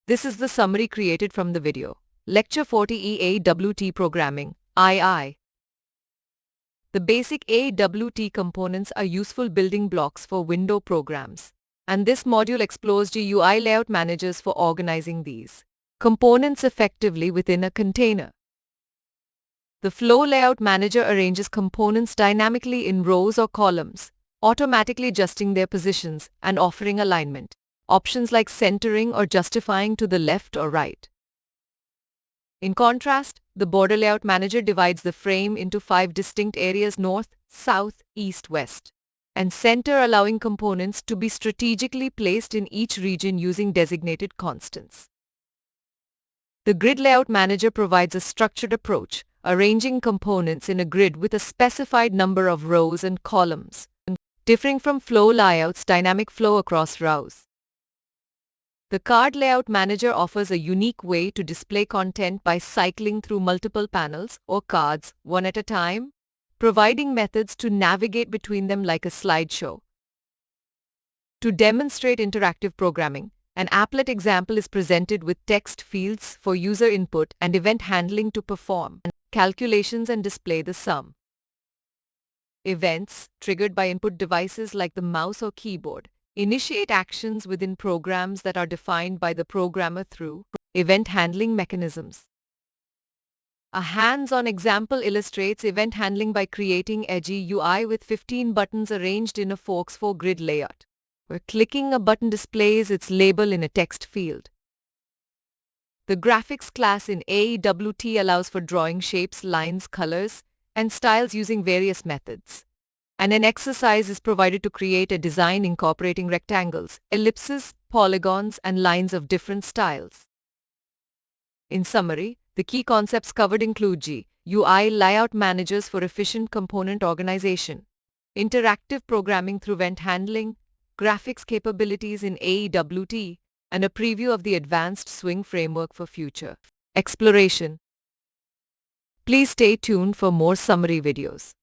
This is the summary created from the video. Lecture 40 AWT Programming, II. The basic AWT components are useful building blocks for window programs, and this module explores GUI layout managers for organizing these components effectively within a container. The Flow Layout Manager arranges components dynamically in rows or columns, automatically adjusting their positions and offering alignment options like centering or justifying to the left or right. In contrast, the Border Layout Manager divides the frame into 5 distinct areas: north, south, east, west, and center, allowing components to be strategically placed in each region using designated constants. The Grid Layout Manager provides a structured approach, arranging components in a grid with a specified number of rows and columns, differing from Flow Layout's dynamic flow across rows. The Card Layout Manager offers a unique way to display content by cycling through multiple panels or cards one at a time, providing methods to navigate between them like a slideshow. To demonstrate interactive programming, an applet example is presented with text fields for user input and event handling to perform calculations and display the sum. Events, triggered by input devices like the mouse or keyboard, initiate actions within programs that are defined by the programmer through event handling mechanisms. A hands-on example illustrates event handling by creating a GUI with 15 buttons arranged in a Forks4 grid layout, where clicking a button displays its label in a text field. The Graphics class in AWT allows for drawing shapes, lines, colors, and styles using various methods. And an exercise is provided to create a design incorporating rectangles, ellipses, polygons, and lines of different styles. In summary, the key concepts covered include GUI layout managers for efficient component organization, interactive programming through event handling, graphics capabilities in AWT, and a preview of the advanced Swing framework for future exploration. Please stay tuned for more summary videos.